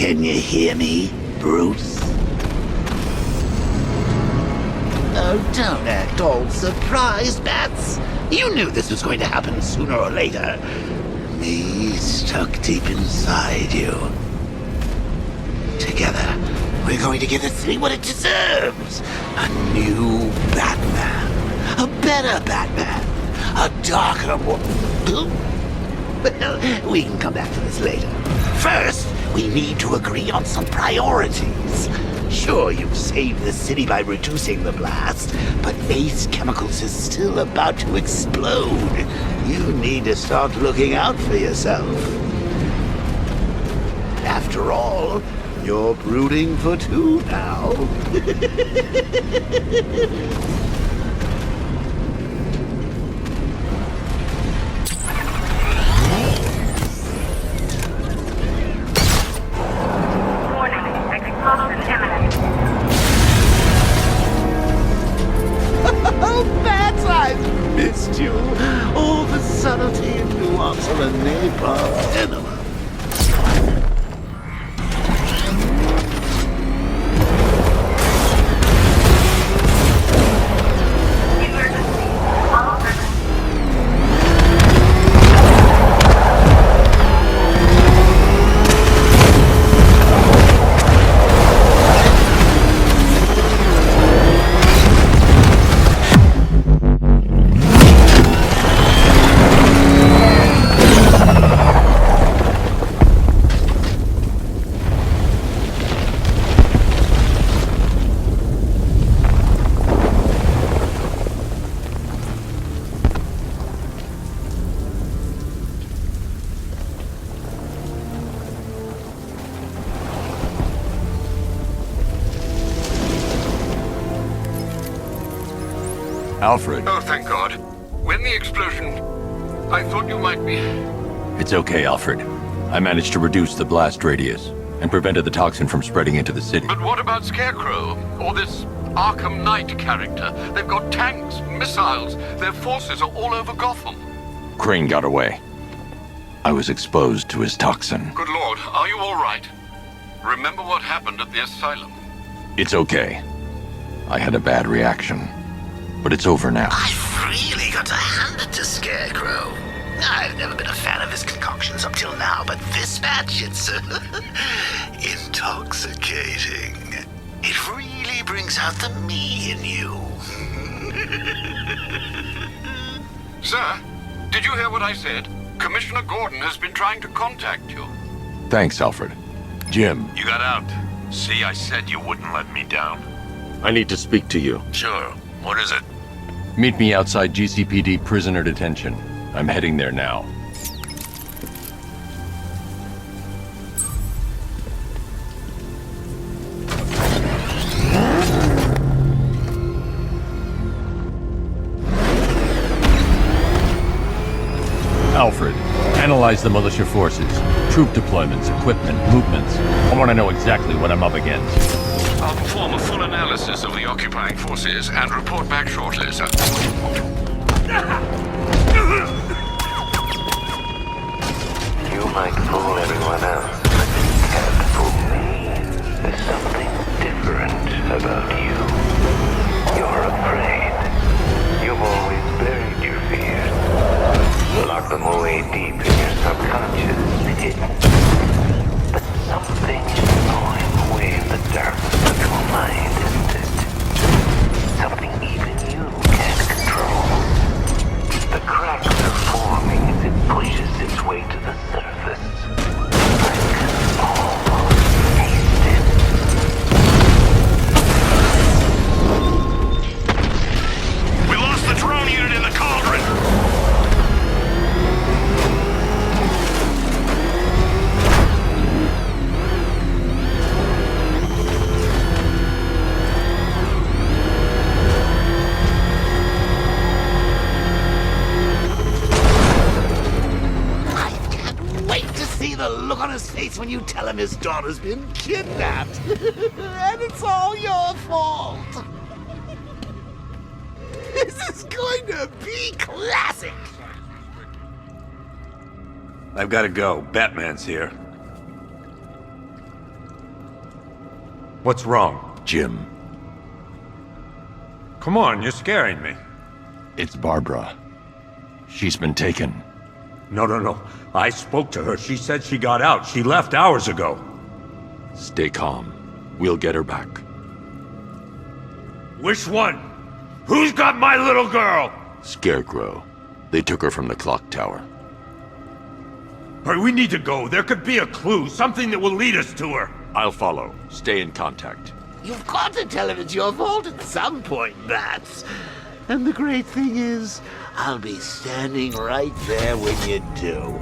Can you hear me, Bruce? Oh, don't act all surprised, Bats. You knew this was going to happen sooner or later. Me stuck deep inside you. Together, we're going to give the city what it deserves. A new Batman. A better Batman. A darker one. Well, we can come back to this later. First, we need to agree on some priorities. Sure, you've saved the city by reducing the blast, but Ace Chemicals is still about to explode. You need to start looking out for yourself. After all, you're brooding for two now. Missed you. All the subtlety and nuance of a napalm enema. Alfred. Oh, thank God. When the explosion... I thought you might be... It's okay, Alfred. I managed to reduce the blast radius and prevented the toxin from spreading into the city. But what about Scarecrow? Or this Arkham Knight character? They've got tanks, missiles. Their forces are all over Gotham. Crane got away. I was exposed to his toxin. Good Lord, are you all right? Remember what happened at the asylum? It's okay. I had a bad reaction. But it's over now. I've really got to hand it to Scarecrow. I've never been a fan of his concoctions up till now, but this batch, it's intoxicating. It really brings out the me in you. Sir, did you hear what I said? Commissioner Gordon has been trying to contact you. Thanks, Alfred. Jim. You got out. See, I said you wouldn't let me down. I need to speak to you. Sure. What is it? Meet me outside GCPD prisoner detention. I'm heading there now. Alfred, analyze the militia forces, troop deployments, equipment, movements. I want to know exactly what I'm up against. I'll perform a full analysis of the occupying forces and report back shortly, sir. You might fool everyone else, but you can't fool me. There's something different about you. You're afraid. You've always buried your fears. Locked them away deep in your subconscious, hidden. But something is gnawing away in the darkness of your mind, isn't it? Something even you can't control. The cracks are forming as it pushes its way to the surface. I can almost taste it. We lost the drone unit in the cauldron! The look on his face when you tell him his daughter's been kidnapped. And it's all your fault. This is going to be classic. I've got to go. Batman's here. What's wrong? Jim, Come on, you're scaring me. it's Barbara. She's been taken. No. I spoke to her. She said she got out. She left hours ago. Stay calm. We'll get her back. Which one? Who's got my little girl? Scarecrow. They took her from the clock tower. Hurry, we need to go. There could be a clue, something that will lead us to her. I'll follow. Stay in contact. You've got to tell him it's your fault at some point, Bats. And the great thing is, I'll be standing right there when you do.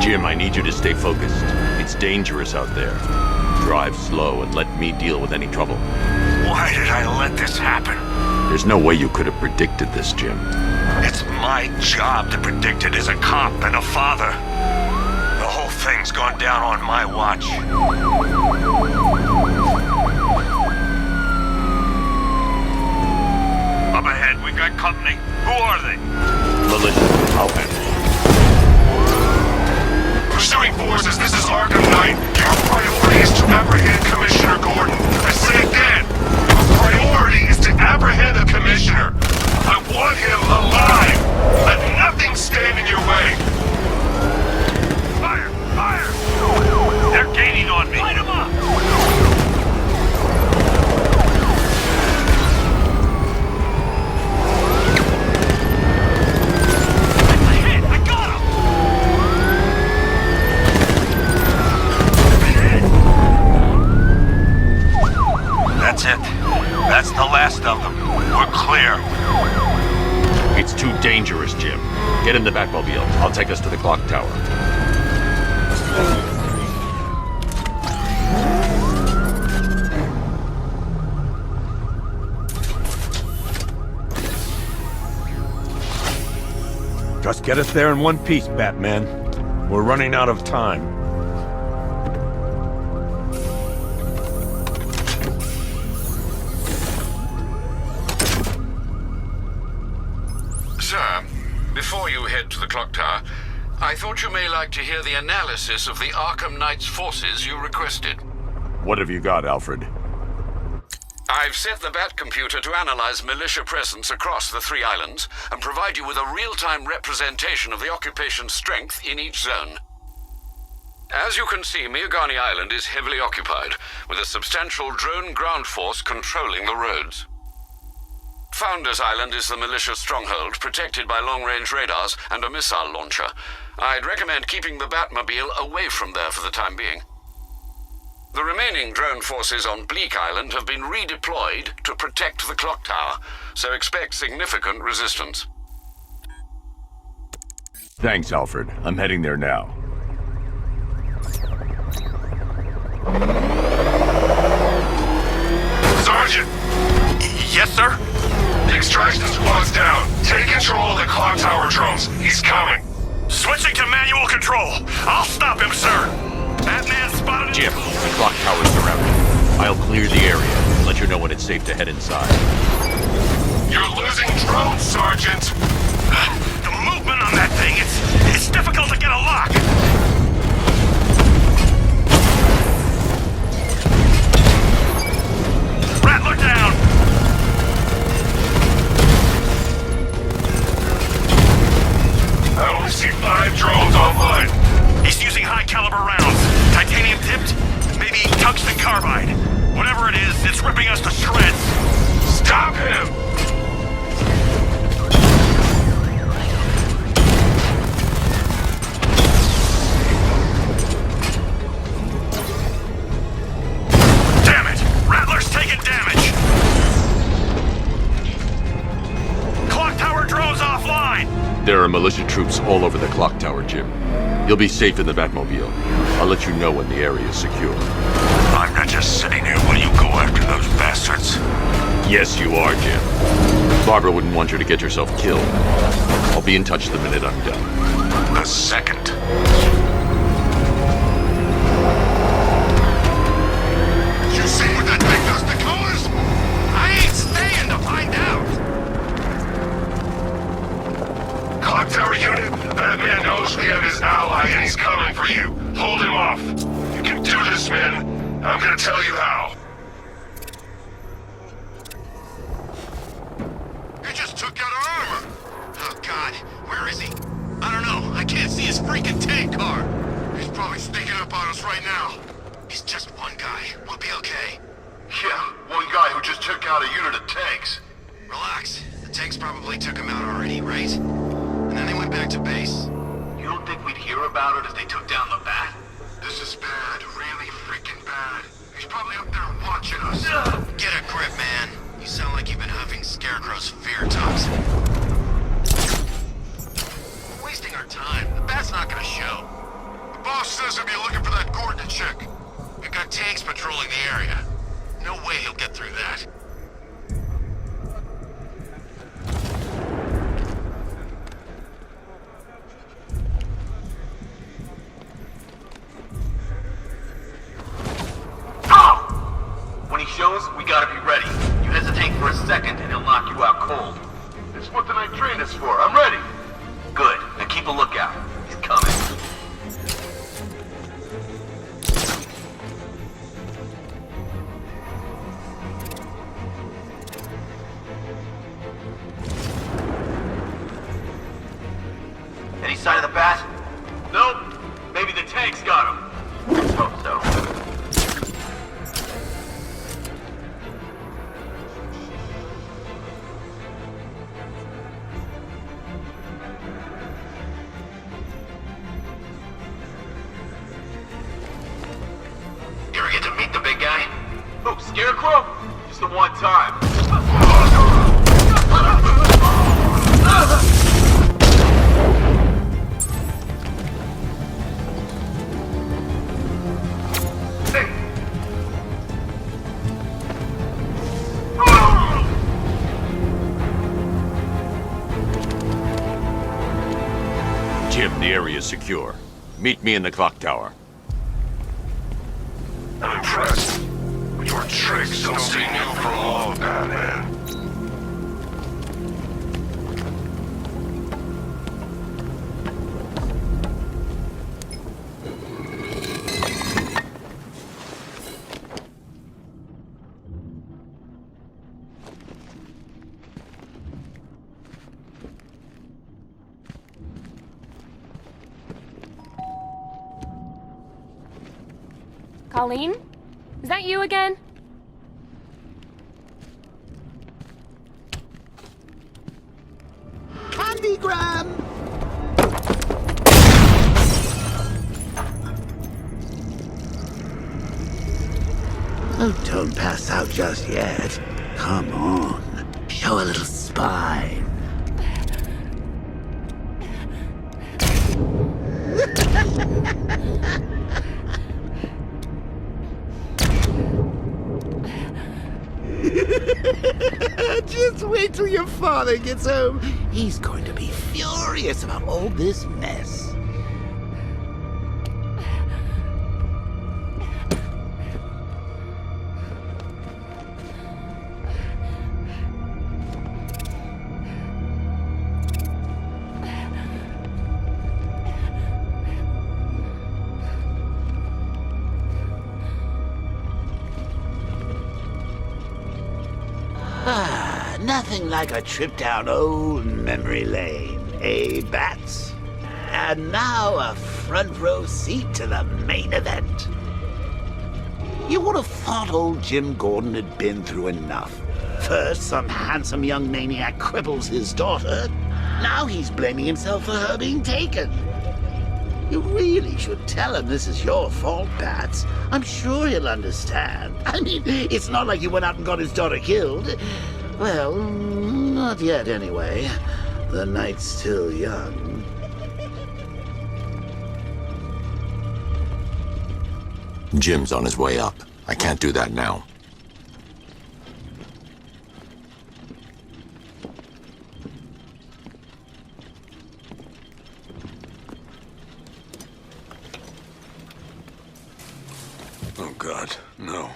Jim, I need you to stay focused. It's dangerous out there. Drive slow and let me deal with any trouble. Why did I let this happen? There's no way you could have predicted this, Jim. It's my job to predict it as a cop and a father. The whole thing's gone down on my watch. Up ahead, we've got company. Who are they? Militia, I'll handle it. Pursuing forces, this is Arkham Knight. Your priority is to apprehend Commissioner Gordon. I say again, your priority is to apprehend the Commissioner. I want him alive. Let nothing stand in your way. Fire! Fire! They're gaining on me. Light them up! That's it. That's the last of them. We're clear. It's too dangerous, Jim. Get in the Batmobile. I'll take us to the clock tower. Just get us there in one piece, Batman. We're running out of time. Sir, before you head to the clock tower, I thought you may like to hear the analysis of the Arkham Knight's forces you requested. What have you got, Alfred? I've set the Bat computer to analyze militia presence across the 3 islands and provide you with a real-time representation of the occupation's strength in each zone. As you can see, Miagani Island is heavily occupied, with a substantial drone ground force controlling the roads. Founders Island is the militia stronghold, protected by long-range radars and a missile launcher. I'd recommend keeping the Batmobile away from there for the time being. The remaining drone forces on Bleak Island have been redeployed to protect the clock tower, so expect significant resistance. Thanks, Alfred. I'm heading there now. Sergeant! Yes, sir? The extraction squad's down. Take control of the clock tower drones. He's coming. Switching to manual control. I'll stop him, sir. Batman spotted Jim, the clock tower's surrounded. I'll clear the area and let you know when it's safe to head inside. You're losing drones, Sergeant. The movement on that thing, it's difficult to get a lock. Rattler down. I only see 5 drones online. He's using high-caliber rounds. Titanium tipped? Maybe tungsten carbide. Whatever it is, it's ripping us to shreds. Stop him! Damn it! Rattler's taking damage! Clock tower drones offline! There are militia troops all over the clock tower, Jim. You'll be safe in the Batmobile. I'll let you know when the area is secure. I'm not just sitting here while you go after those bastards. Yes, you are, Jim. Barbara wouldn't want you to get yourself killed. I'll be in touch the minute I'm done. The second. You see what that thing does to colors? I ain't staying to find out. Clock tower unit, Batman knows we have his ally and he's coming for you. Hold him off. his freaking tank car! He's probably sneaking up on us right now. He's just one guy. We'll be okay. Yeah, one guy who just took out a unit of tanks. Relax. The tanks probably took him out already, right? And then they went back to base. You don't think we'd hear about it if they took down the bat? This is bad, really freaking bad. He's probably up there watching us. Get a grip, man. You sound like you've been huffing Scarecrow's fear toxin. We're wasting our time. The bat's not gonna show. The boss says he'll be looking for that Gordon chick. We've got tanks patrolling the area. No way he'll get through that. When he shows, we gotta be ready. You hesitate for a second and he'll knock you out cold. It's what the night train is for. I'm ready. Good. Now keep a lookout. He's coming. Any sign of the bat? Nope. Maybe the tanks got him. Let's hope so. You ever get to meet the big guy? Who, Scarecrow? Just the one time. Jim, the area is secure. Meet me in the clock tower. I'm impressed. Your tricks don't stay new for long, Batman. Colleen? Is that you again? Candygram! Oh, don't pass out just yet. Come on. Show a little spine. Just wait till your father gets home. He's going to be furious about all this mess. Nothing like a trip down old memory lane, eh, Bats? And now a front row seat to the main event. You would have thought old Jim Gordon had been through enough. First, some handsome young maniac cripples his daughter. Now he's blaming himself for her being taken. You really should tell him this is your fault, Bats. I'm sure he'll understand. I mean, it's not like you went out and got his daughter killed. Well, not yet anyway. The night's still young. Jim's on his way up. I can't do that now. Oh, God, no.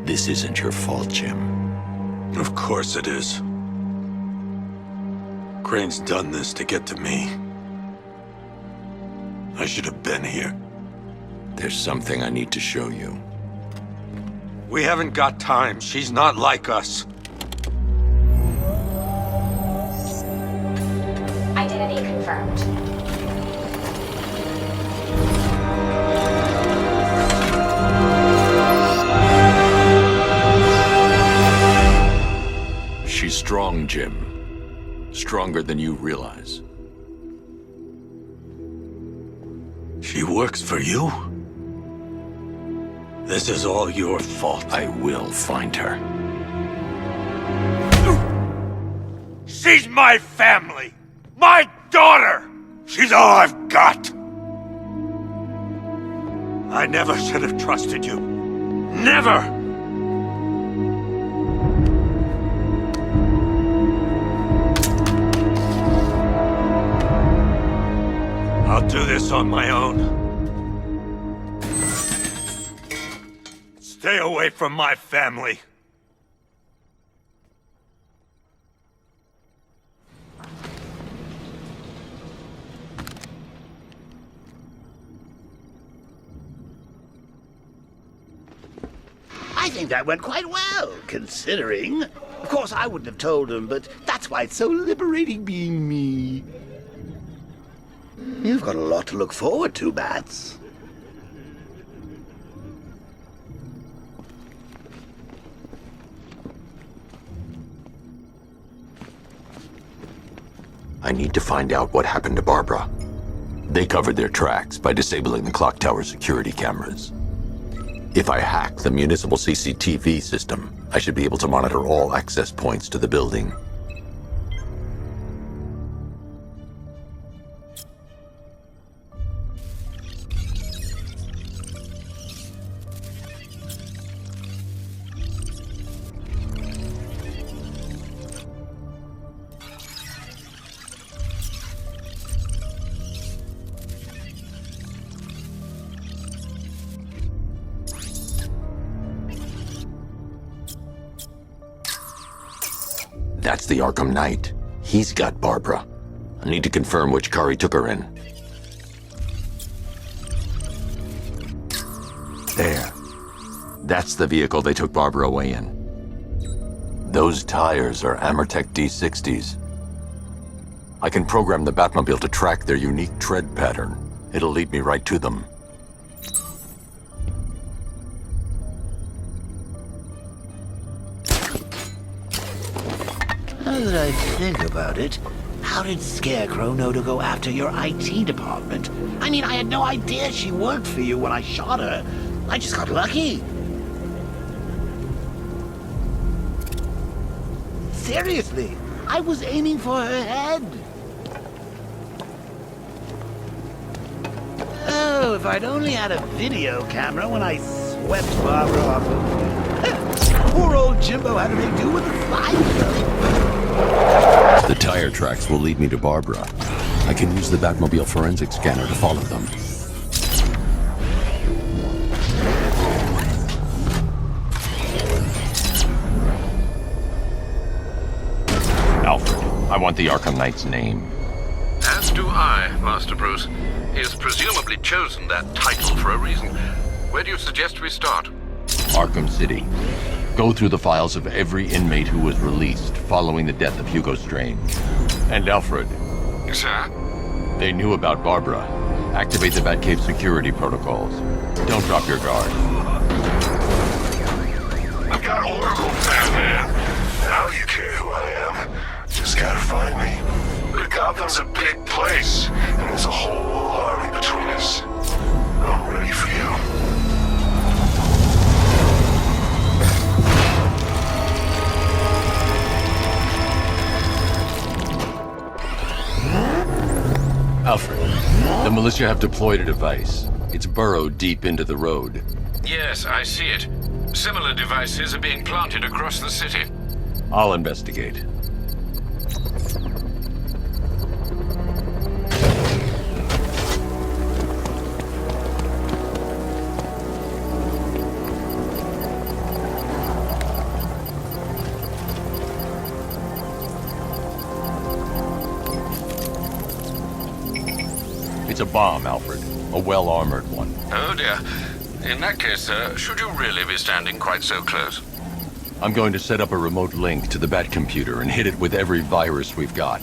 This isn't your fault, Jim. Of course it is. Crane's done this to get to me. I should have been here. There's something I need to show you. We haven't got time. She's not like us. Identity confirmed. She's strong, Jim. Stronger than you realize. She works for you? This is all your fault. I will find her. She's my family! My daughter! She's all I've got! I never should have trusted you. Never! I'll do this on my own. Stay away from my family. I think that went quite well, considering. Of course, I wouldn't have told him, but that's why it's so liberating being me. You've got a lot to look forward to, Bats. I need to find out what happened to Barbara. They covered their tracks by disabling the clock tower security cameras. If I hack the municipal CCTV system, I should be able to monitor all access points to the building. That's the Arkham Knight. He's got Barbara. I need to confirm which car he took her in. There. That's the vehicle they took Barbara away in. Those tires are Amertech D60s. I can program the Batmobile to track their unique tread pattern. It'll lead me right to them. Now that I think about it, how did Scarecrow know to go after your IT department? I mean, I had no idea she worked for you when I shot her. I just got lucky. Seriously, I was aiming for her head. Oh, if I'd only had a video camera when I swept Barbara off of... Poor old Jimbo had to make do with a fly. The tire tracks will lead me to Barbara. I can use the Batmobile forensic scanner to follow them. Alfred, I want the Arkham Knight's name. As do I, Master Bruce. He has presumably chosen that title for a reason. Where do you suggest we start? Arkham City. Go through the files of every inmate who was released following the death of Hugo Strange. And Alfred. Sir? They knew about Barbara. Activate the Batcave security protocols. Don't drop your guard. I've got Oracle, Batman. Now you care who I am. Just gotta find me. But Gotham's a big place, and there's a whole army between us. I'm ready for you. Alfred, the militia have deployed a device. It's burrowed deep into the road. Yes, I see it. Similar devices are being planted across the city. I'll investigate. It's a bomb, Alfred. A well-armored one. Oh dear. In that case, sir, should you really be standing quite so close? I'm going to set up a remote link to the Bat computer and hit it with every virus we've got.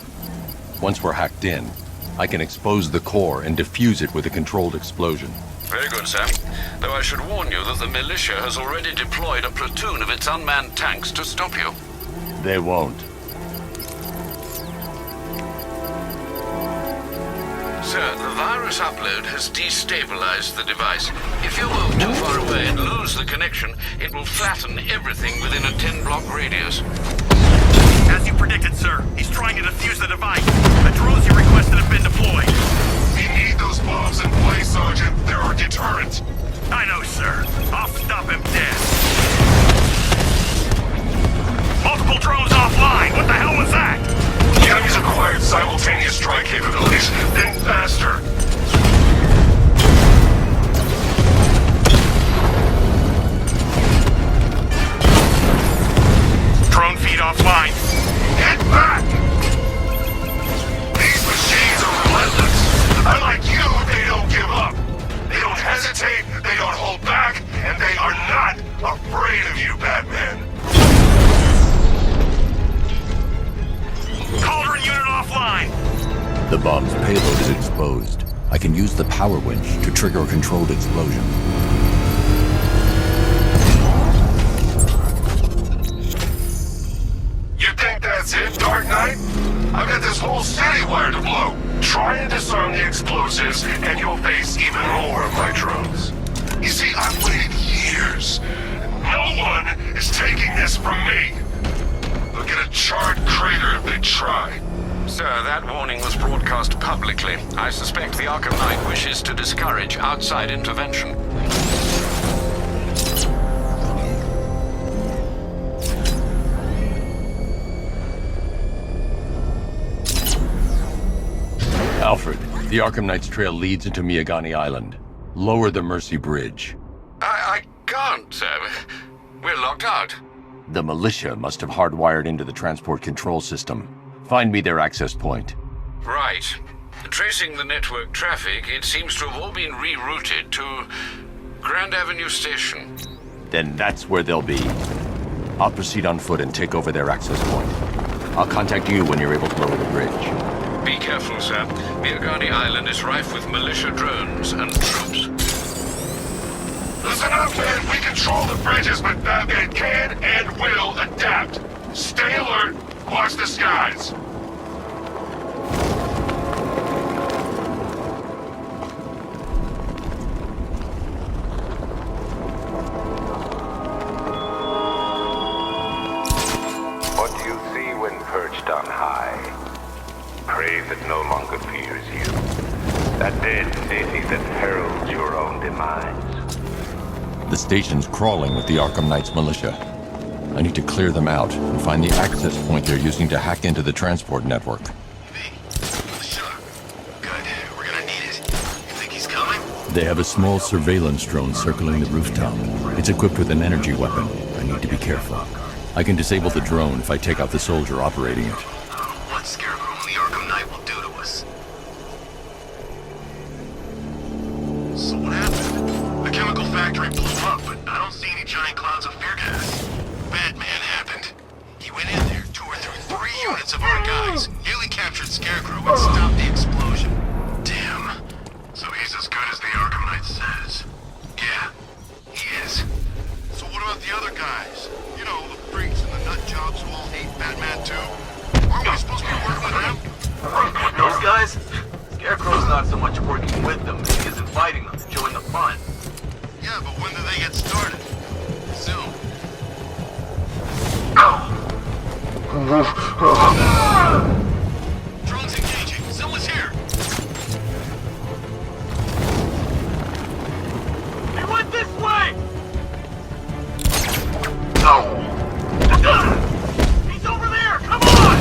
Once we're hacked in, I can expose the core and defuse it with a controlled explosion. Very good, sir. Though I should warn you that the militia has already deployed a platoon of its unmanned tanks to stop you. They won't. Sir, the virus upload has destabilized the device. If you move too far away and lose the connection, it will flatten everything within a 10-block radius. As you predicted, sir, he's trying to defuse the device. The drones you requested have been deployed. We need those bombs in place, Sergeant. They're our deterrent. I know, sir. I'll stop him dead. Multiple drones offline. What the hell was that? The enemy's acquired simultaneous strike capabilities. Then faster. Drone feed offline. Get back! These machines are relentless. Unlike you, they don't give up. They don't hesitate, they don't hold back, and they are not afraid of you, Batman. Cauldron unit offline! The bomb's payload is exposed. I can use the power winch to trigger a controlled explosion. You think that's it, Dark Knight? I've got this whole city wired to blow. Try and disarm the explosives, and you'll face even more of my drones. You see, I've waited years. No one is taking this from me. They'll get a charred crater if they try. Sir, that warning was broadcast publicly. I suspect the Arkham Knight wishes to discourage outside intervention. Alfred, the Arkham Knight's trail leads into Miagani Island. Lower the Mercy Bridge. I can't, sir. We're locked out. The militia must have hardwired into the transport control system. Find me their access point. Right. Tracing the network traffic, it seems to have all been rerouted to Grand Avenue Station. Then that's where they'll be. I'll proceed on foot and take over their access point. I'll contact you when you're able to lower the bridge. Be careful, sir. Miagani Island is rife with militia drones and troops. Listen up, man. We control the bridges, but Batman can and will adapt. Stay alert. Watch the skies. What do you see when perched on high? Prey that no longer fears you. That dead city that heralds your own demise. The station's crawling with the Arkham Knight's militia. I need to clear them out and find the access point they're using to hack into the transport network. Militia. Good. We're gonna need it. You think he's coming? They have a small surveillance drone circling the rooftop. It's equipped with an energy weapon. I need to be careful. I can disable the drone if I take out the soldier operating it. What Scarecrow and the Arkham Knight will do to us. So what happened? The chemical factory blew up, but I don't see any giant clouds of fear gas. Batman happened. He went in there, tore through 3 units of our guys, nearly captured Scarecrow, and stopped the explosion. Damn. So he's as good as the Arkham Knight says. Yeah, he is. So what about the other guys? You know, the freaks and the nut jobs who all hate Batman too? Aren't we supposed to be working with them? Those guys? Scarecrow's not so much working with them as he isn't fighting them to join the fun. Yeah, but when do they get started? Soon. Drones engaging. Someone's here. He went this way! No! He's over there! Come on!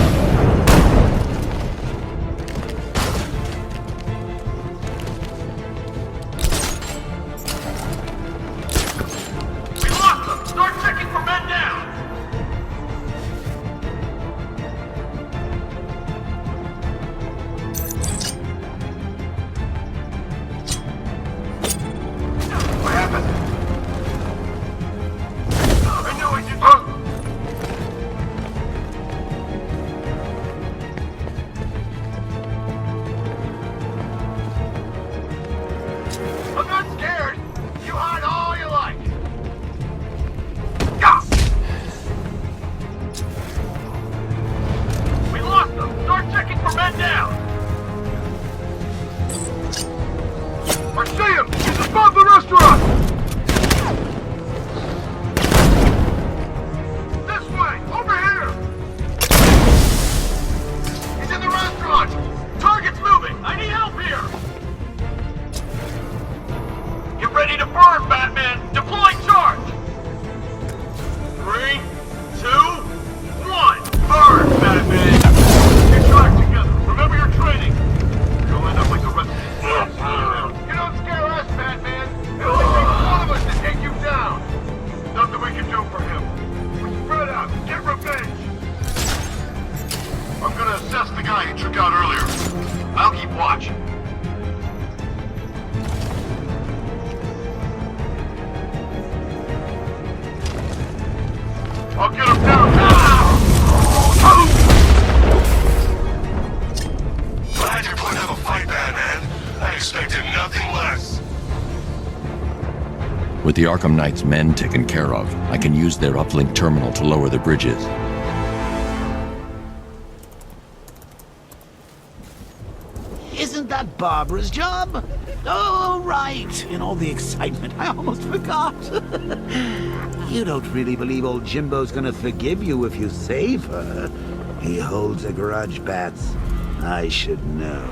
earlier. I'll keep watch. I'll get him down. Glad you're putting up a fight, Batman. I expected nothing less. With the Arkham Knight's men taken care of, I can use their uplink terminal to lower the bridges. Isn't that Barbara's job? Oh, right. In all the excitement, I almost forgot. You don't really believe old Jimbo's gonna forgive you if you save her. He holds a grudge, Bats. I should know.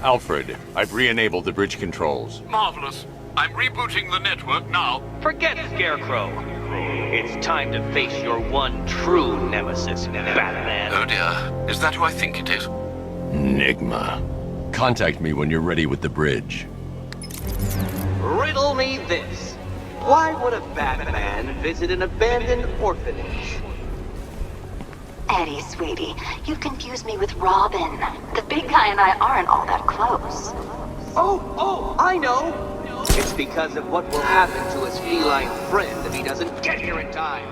Alfred, I've re-enabled the bridge controls. Marvelous. I'm rebooting the network now. Forget Scarecrow. It's time to face your one true nemesis, Batman. Oh dear. Is that who I think it is? Enigma. Contact me when you're ready with the bridge. Riddle me this. Why would a Batman visit an abandoned orphanage? Eddie, sweetie, you confused me with Robin. The big guy and I aren't all that close. Oh, I know. It's because of what will happen to his feline friend if he doesn't get here in time.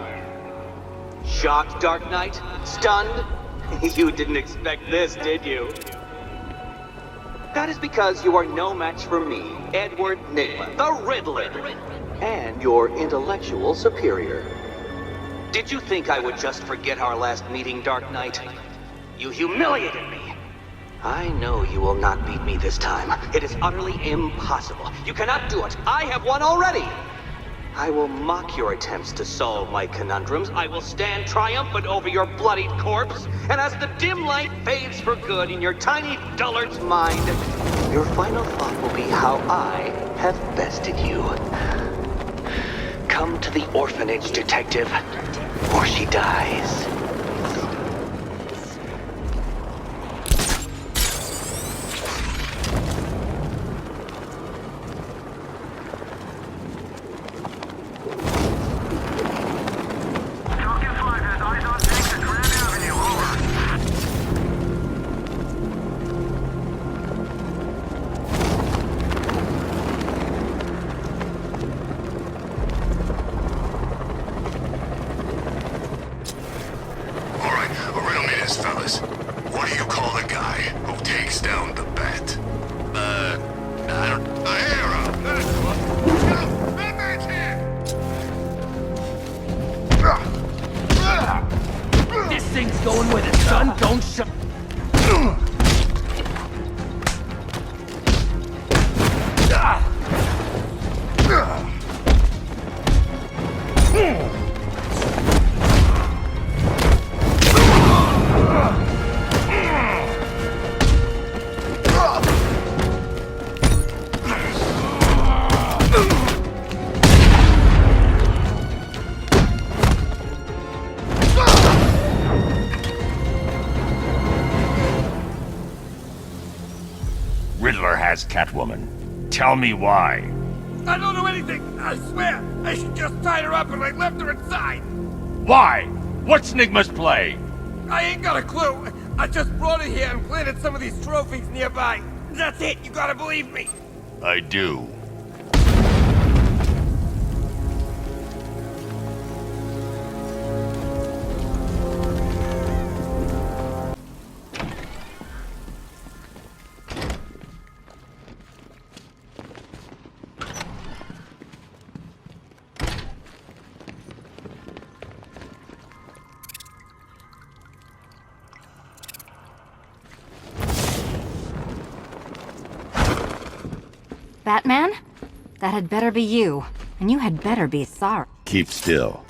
Shocked, Dark Knight? Stunned? You didn't expect this, did you? That is because you are no match for me, Edward Nygma, the Riddler, and your intellectual superior. Did you think I would just forget our last meeting, Dark Knight? You humiliated me. I know you will not beat me this time. It is utterly impossible. You cannot do it. I have won already. I will mock your attempts to solve my conundrums. I will stand triumphant over your bloodied corpse. And as the dim light fades for good in your tiny dullard's mind, your final thought will be how I have bested you. Come to the orphanage, detective, or she dies. Fellas, what do you call the guy who takes down the bat? I don't... A hero! Batman's here! This thing's going with it, son. Don't shut... Riddler has Catwoman. Tell me why. I don't know anything, I swear. I just tied her up and I left her inside. Why? What's Nygma's play? I ain't got a clue. I just brought her here and planted some of these trophies nearby. That's it, you gotta believe me. I do. Batman? That had better be you. And you had better be sorry. Keep still.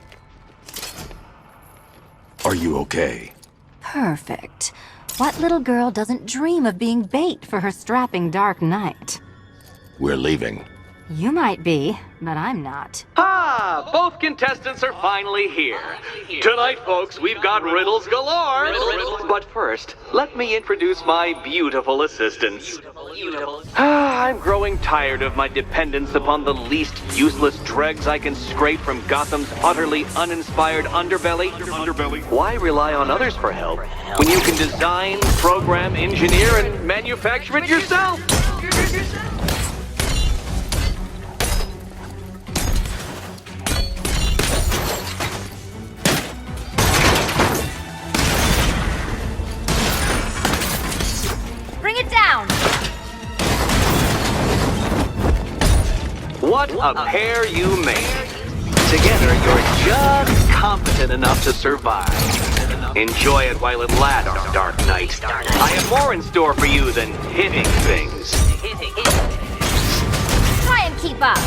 Are you okay? Perfect. What little girl doesn't dream of being bait for her strapping Dark Knight? We're leaving. You might be, but I'm not. Ah, both contestants are finally here. Tonight, folks, we've got riddles galore. But first, let me introduce my beautiful assistants. I'm growing tired of my dependence upon the least useless dregs I can scrape from Gotham's utterly uninspired underbelly. Why rely on others for help when you can design, program, engineer, and manufacture it yourself? Bring it down! What a pair you made. Together, you're just competent enough to survive. Enjoy it while it lasts, Dark Knight. I have more in store for you than hitting things. Try and keep up!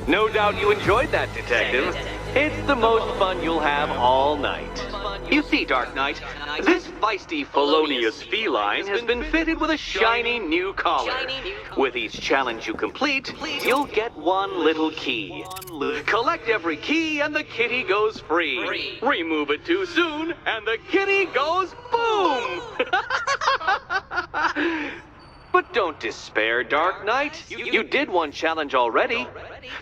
No doubt you enjoyed that, Detective. It's the most fun you'll have all night. You see, Dark Knight, this feisty, felonious feline has been fitted with a shiny new collar. With each challenge you complete, you'll get one little key. Collect every key and the kitty goes free. Remove it too soon and the kitty goes boom! But don't despair, Dark Knight. You did one challenge already.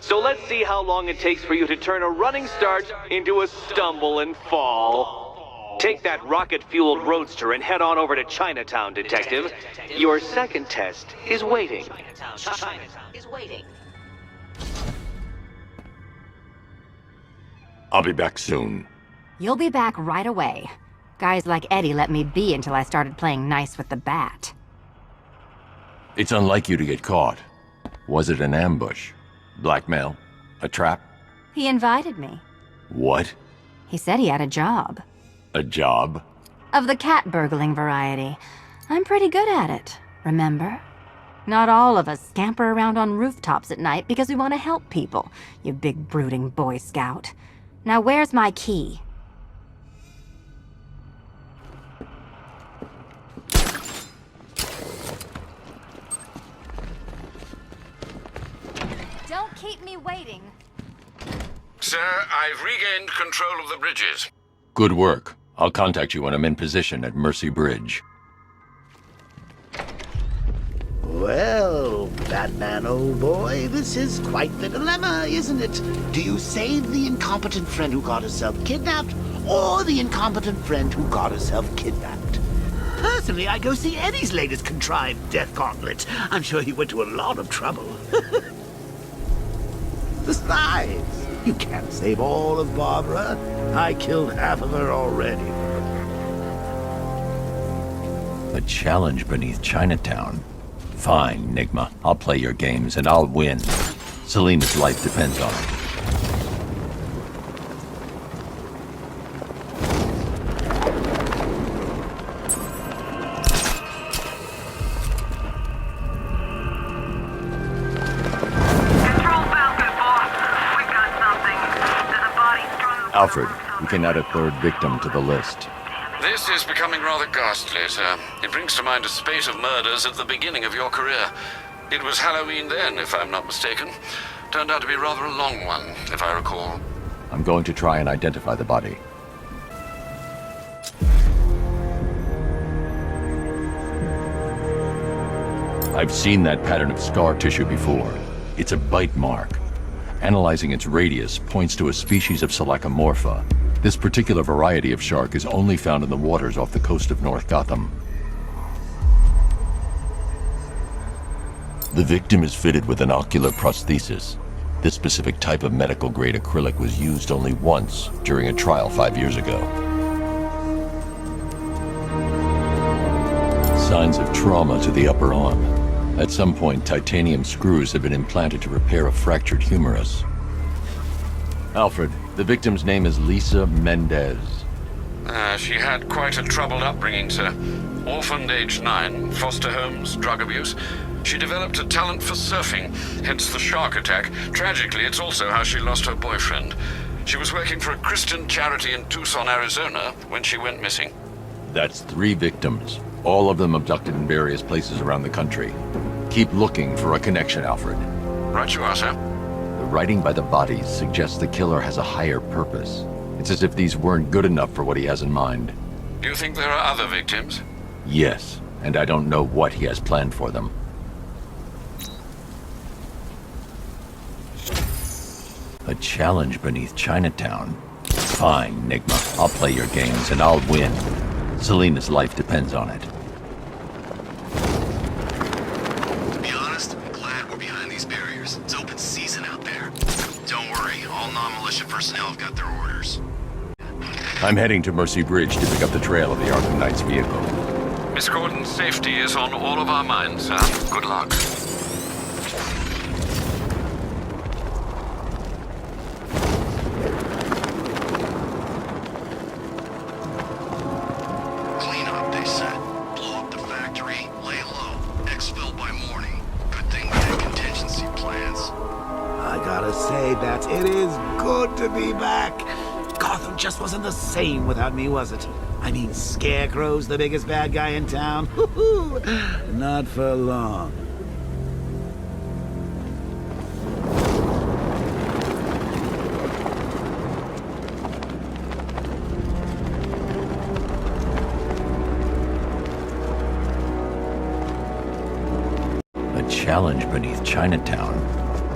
So let's see how long it takes for you to turn a running start into a stumble and fall. Take that rocket-fueled roadster and head on over to Chinatown, Detective. Your second test is waiting. I'll be back soon. You'll be back right away. Guys like Eddie let me be until I started playing nice with the bat. It's unlike you to get caught. Was it an ambush? Blackmail? A trap? He invited me. What? He said he had a job. A job? Of the cat burgling variety. I'm pretty good at it, remember? Not all of us scamper around on rooftops at night because we want to help people, you big brooding Boy Scout. Now where's my key? Don't keep me waiting. Sir, I've regained control of the bridges. Good work. I'll contact you when I'm in position at Mercy Bridge. Well, Batman, old boy, this is quite the dilemma, isn't it? Do you save the incompetent friend who got herself kidnapped, or the incompetent friend who got herself kidnapped? Personally, I go see Eddie's latest contrived death gauntlet. I'm sure he went to a lot of trouble. Besides, you can't save all of Barbara. I killed half of her already. A challenge beneath Chinatown? Fine, Nigma. I'll play your games, and I'll win. Selena's life depends on it. Alfred, we can add a third victim to the list. This is becoming rather ghastly, sir. It brings to mind a spate of murders at the beginning of your career. It was Halloween then, if I'm not mistaken. Turned out to be rather a long one, if I recall. I'm going to try and identify the body. I've seen that pattern of scar tissue before. It's a bite mark. Analyzing its radius points to a species of Selachomorpha. This particular variety of shark is only found in the waters off the coast of North Gotham. The victim is fitted with an ocular prosthesis. This specific type of medical-grade acrylic was used only once during a trial 5 years ago. Signs of trauma to the upper arm. At some point, titanium screws have been implanted to repair a fractured humerus. Alfred, the victim's name is Lisa Mendez. She had quite a troubled upbringing, sir. Orphaned aged 9, foster homes, drug abuse. She developed a talent for surfing, hence the shark attack. Tragically, it's also how she lost her boyfriend. She was working for a Christian charity in Tucson, Arizona, when she went missing. That's 3 victims, all of them abducted in various places around the country. Keep looking for a connection, Alfred. Right you are, sir. The writing by the bodies suggests the killer has a higher purpose. It's as if these weren't good enough for what he has in mind. You think there are other victims? Yes, and I don't know what he has planned for them. A challenge beneath Chinatown. Fine, Nigma. I'll play your games and I'll win. Selena's life depends on it. To be honest, I'm glad we're behind these barriers. It's open season out there. Don't worry, all non-militia personnel have got their orders. I'm heading to Mercy Bridge to pick up the trail of the Arkham Knight's vehicle. Miss Gordon's safety is on all of our minds, sir. Good luck. Clean up, they said. Blow up the factory, lay low. Exfil by morning. Good thing we had contingency plans. I gotta say, Bats, it is good to be back. Gotham just wasn't the same without me, was it? I mean, Scarecrow's the biggest bad guy in town. Not for long. A challenge beneath Chinatown.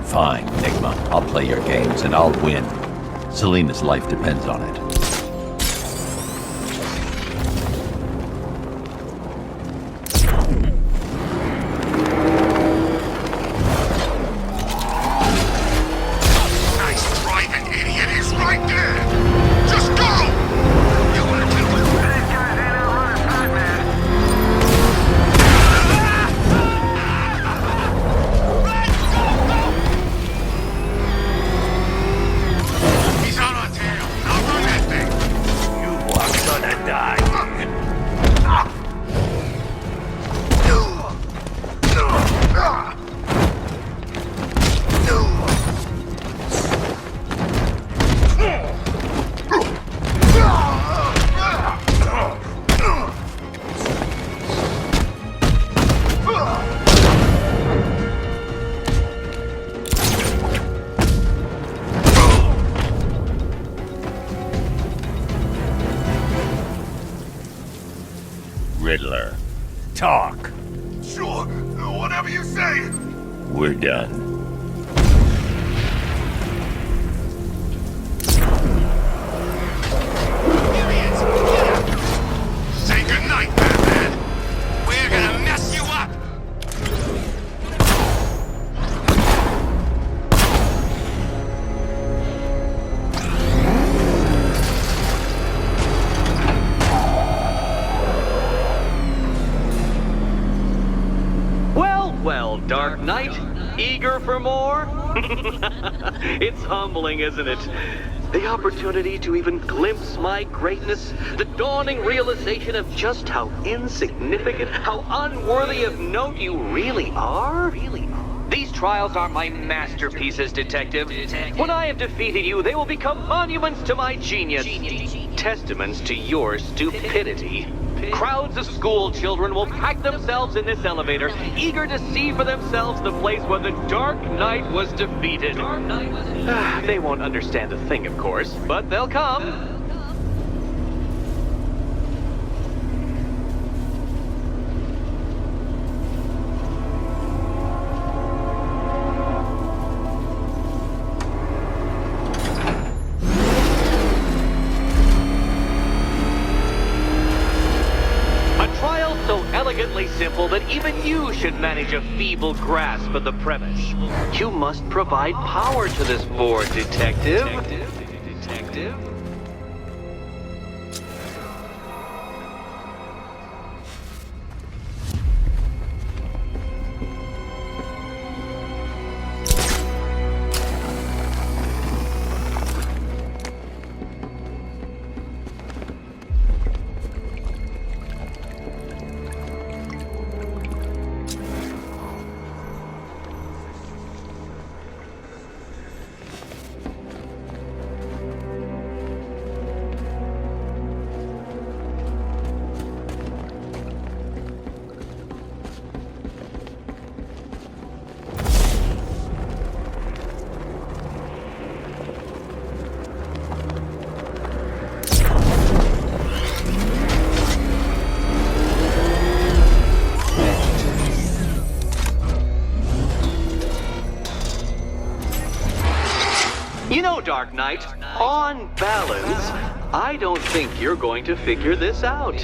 Fine, Nigma. I'll play your games and I'll win. Selena's life depends on it. Nice driving, idiot! He's right there! Just go! You wanna do it? These guys ain't out running time, man. He's on our tail. I'll run that thing. You are gonna die. Riddler, talk. Sure, whatever you say. We're done. Say goodnight, Batman. We're gonna mess you up. Well, well, Dark Knight, eager for more? It's humbling, isn't it? The opportunity to even glimpse my greatness, the dawning realization of just how insignificant, how unworthy of note you really are. These trials are my masterpieces, Detective. When I have defeated you, they will become monuments to my genius, testaments to your stupidity. Crowds of school children will pack themselves in this elevator, eager to see for themselves the place where the Dark Knight was defeated. They won't understand a thing, of course, but they'll come. Elegantly simple that even you should manage a feeble grasp of the premise. You must provide power to this board, Detective. Detective? You know, Dark Knight, on balance, I don't think you're going to figure this out.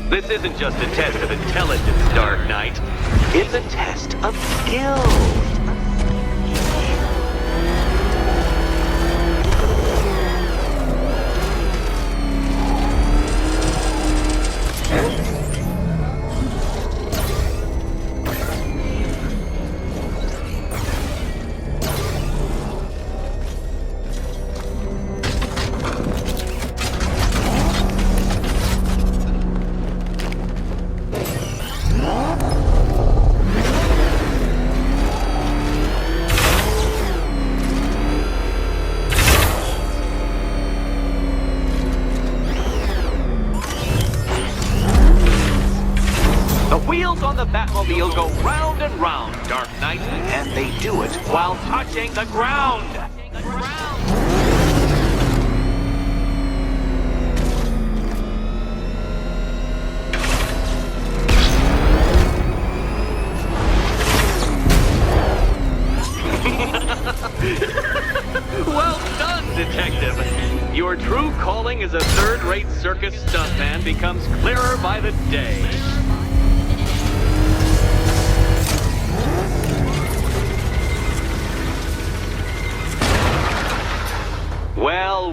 This isn't just a test of intelligence, Dark Knight. It's a test of skill. The Batmobile go round and round, Dark Knight, and they do it while touching the ground. Well done, Detective. Your true calling as a third-rate circus stuntman becomes clearer by the day.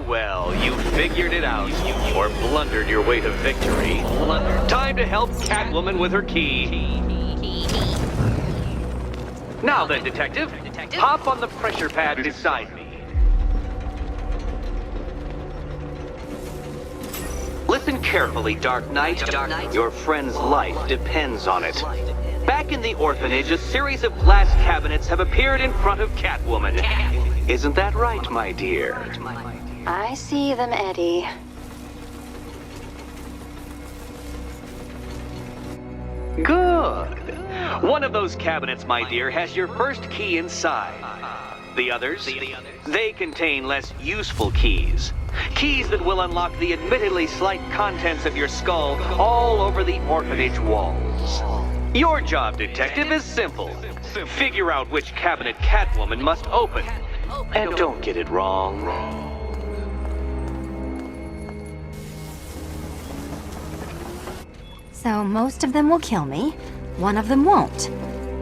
Well, you figured it out, or blundered your way to victory. Time to help Catwoman with her key. Now then, Detective, hop on the pressure pad beside me. Listen carefully, Dark Knight. Your friend's life depends on it. Back in the orphanage, a series of glass cabinets have appeared in front of Catwoman. Isn't that right, my dear? I see them, Eddie. Good. One of those cabinets, my dear, has your first key inside. The others? They contain less useful keys. Keys that will unlock the admittedly slight contents of your skull all over the orphanage walls. Your job, Detective, is simple. Figure out which cabinet Catwoman must open. And don't get it wrong. So most of them will kill me. One of them won't.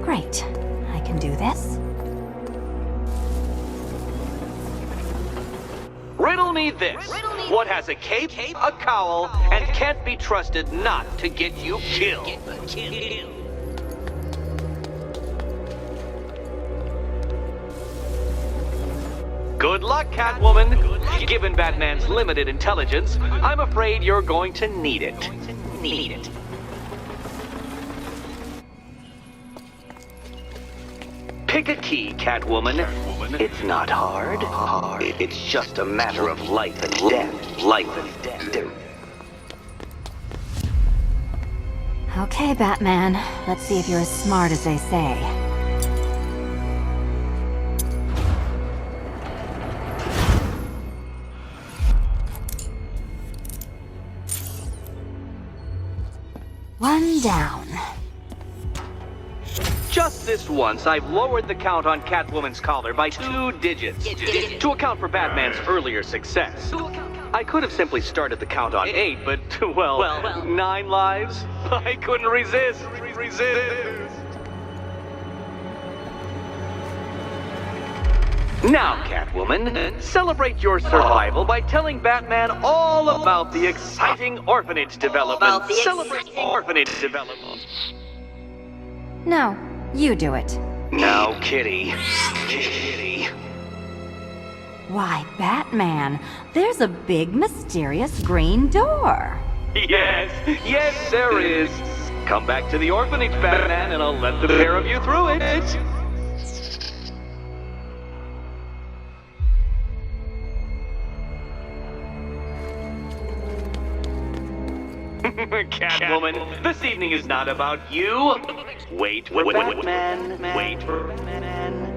Great. I can do this. Riddle me this. What has a cape, a cowl, and can't be trusted not to get you killed? Good luck, Catwoman. Given Batman's limited intelligence, I'm afraid you're going to need it. Pick a key, Catwoman. It's not hard. It's just a matter of life and death. Okay, Batman. Let's see if you're as smart as they say. One down. Just this once, I've lowered the count on Catwoman's collar by 2 digits to account for Batman's earlier success. I could have simply started the count on 8, but, well, 9 lives? I couldn't resist. Now, Catwoman, celebrate your survival by telling Batman all about the exciting orphanage development. Celebrate orphanage development. No, you do it. Now, Kitty. Why, Batman, there's a big mysterious green door. Yes, there is. Come back to the orphanage, Batman, and I'll let the pair of you through it. Catwoman, this evening is not about you. Wait for Batman. Wait for Batman.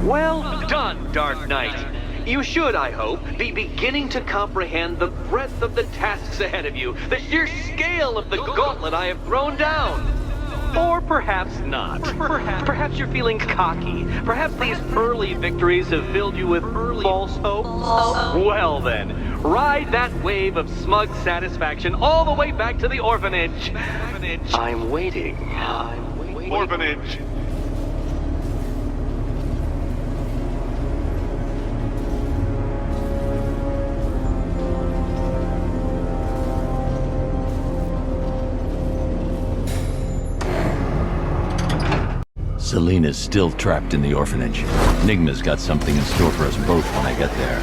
Well done, Dark Knight. You should, I hope, be beginning to comprehend the breadth of the tasks ahead of you, the sheer scale of the gauntlet I have thrown down. Or perhaps not. Perhaps you're feeling cocky. Perhaps these early victories have filled you with false hope. Well then, ride that wave of smug satisfaction all the way back to the orphanage. I'm waiting. Orphanage. Selina's still trapped in the orphanage. Enigma's got something in store for us both when I get there.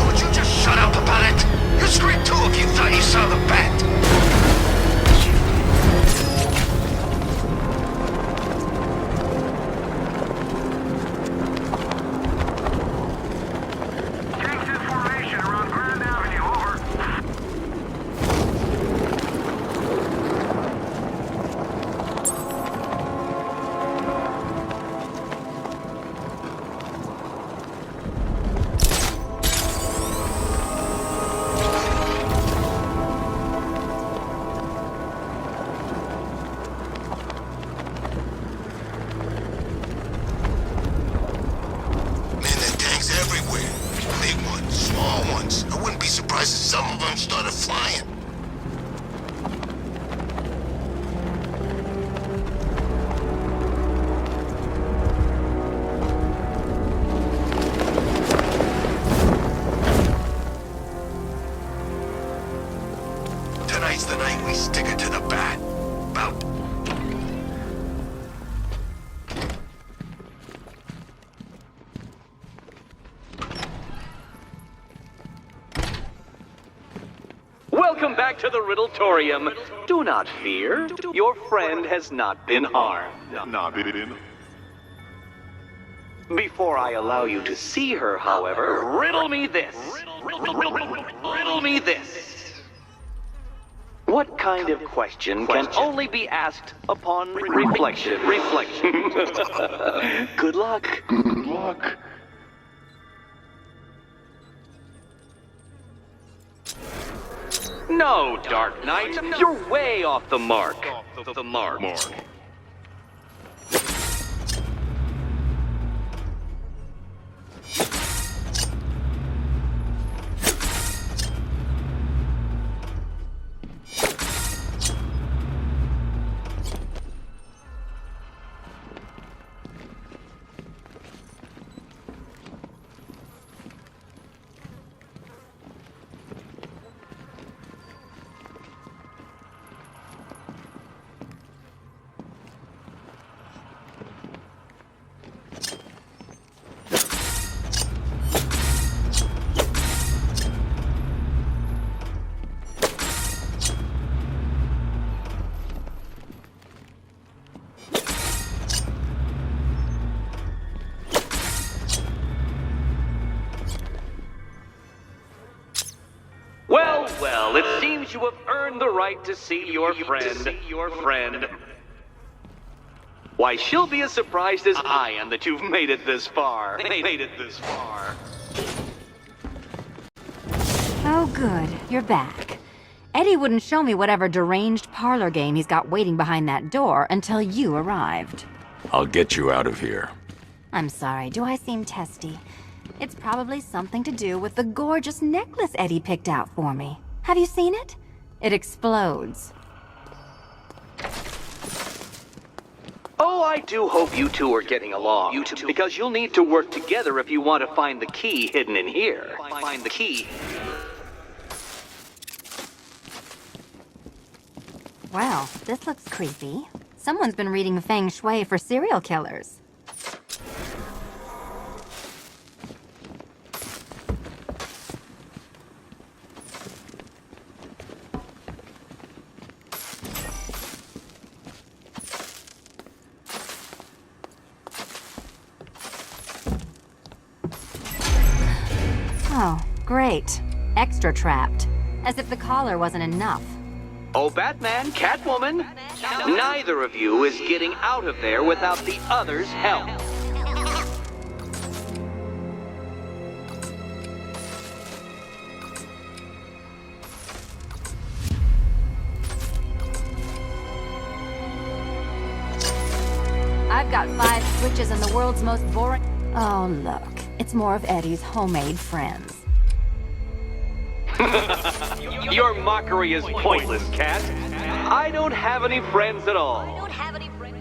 Would you just shut up about it? You screamed too if you thought you saw the bat. Some of them started flying. Tonight's the night we stick it to the bat. Bout. Welcome back to the Riddletorium. Do not fear. Your friend has not been harmed. Before I allow you to see her, however, riddle me this. Riddle me this. What kind of question can only be asked upon reflection? Good luck. Good luck. No, Dark Knight, you're way off the mark. Well, it seems you have earned the right to see your friend. Why, she'll be as surprised as I am that you've made it this far. Oh, good. You're back. Eddie wouldn't show me whatever deranged parlor game he's got waiting behind that door until you arrived. I'll get you out of here. I'm sorry, do I seem testy? It's probably something to do with the gorgeous necklace Eddie picked out for me. Have you seen it? It explodes. Oh, I do hope you two are getting along. Because you'll need to work together if you want to find the key hidden in here. Find the key. Well, this looks creepy. Someone's been reading Feng Shui for serial killers. Oh, great. Extra trapped. As if the collar wasn't enough. Oh, Batman, Catwoman, neither of you is getting out of there without the other's help. I've got 5 switches and the world's most boring... Oh, look. It's more of Eddie's homemade friends. Your mockery is pointless, Cat. I don't have any friends at all. I don't have any friends.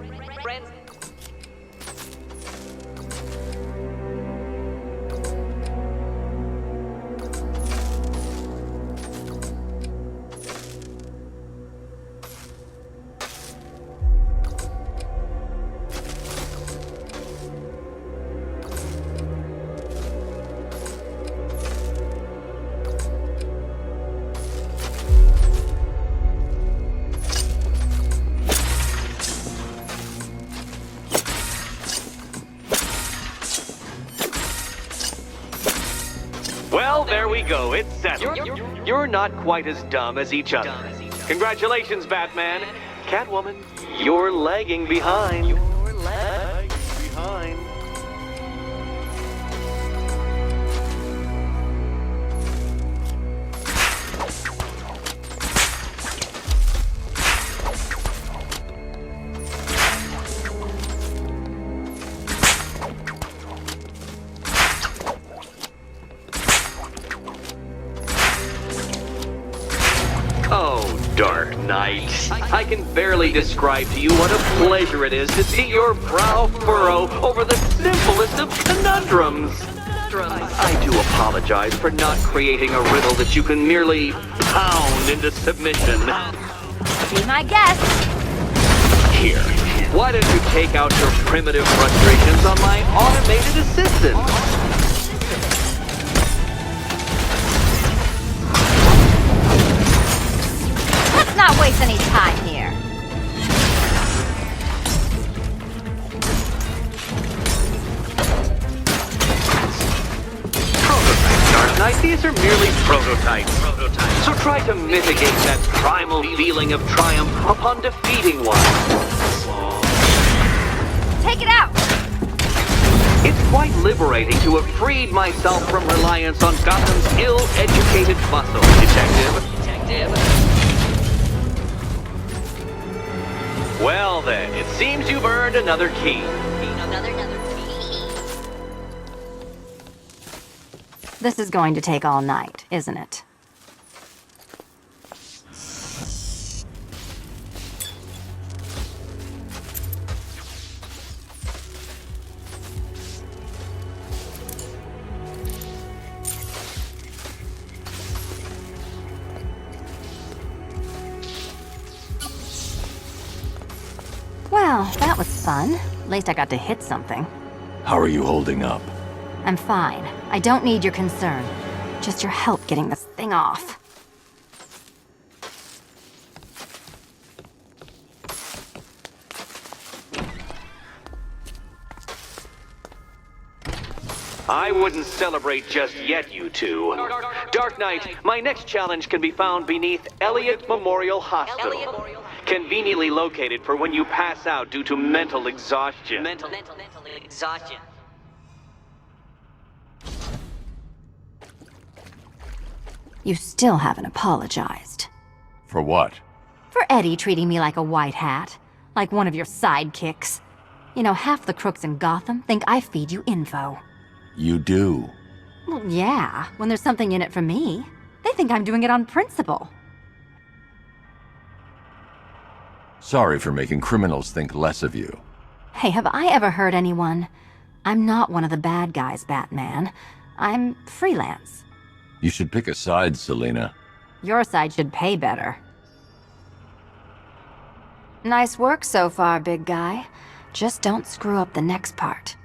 Well, there we go. It's settled. You're not quite as dumb as each other. Congratulations, Batman. Catwoman, you're lagging behind. You're lagging behind. Dark Knight, I can barely describe to you what a pleasure it is to see your brow furrow over the simplest of conundrums. I do apologize for not creating a riddle that you can merely pound into submission. Be my guest. Here, why don't you take out your primitive frustrations on my automated assistant? Not waste any time here. Prototypes, Dark Knight. These are merely prototypes. So try to mitigate that primal feeling of triumph upon defeating one. Take it out! It's quite liberating to have freed myself from reliance on Gotham's ill-educated muscle, Detective. Well then, it seems you've earned another key. This is going to take all night, isn't it? Well, that was fun. At least I got to hit something. How are you holding up? I'm fine. I don't need your concern. Just your help getting this thing off. I wouldn't celebrate just yet, you two. Dark Knight, my next challenge can be found beneath Elliott Memorial Hospital. Conveniently located for when you pass out due to mental exhaustion. Mental exhaustion. You still haven't apologized. For what? For Eddie treating me like a white hat. Like one of your sidekicks. You know, half the crooks in Gotham think I feed you info. You do. Well, yeah, when there's something in it for me. They think I'm doing it on principle. Sorry for making criminals think less of you. Hey, have I ever hurt anyone? I'm not one of the bad guys, Batman. I'm freelance. You should pick a side, Selina. Your side should pay better. Nice work so far, big guy. Just don't screw up the next part.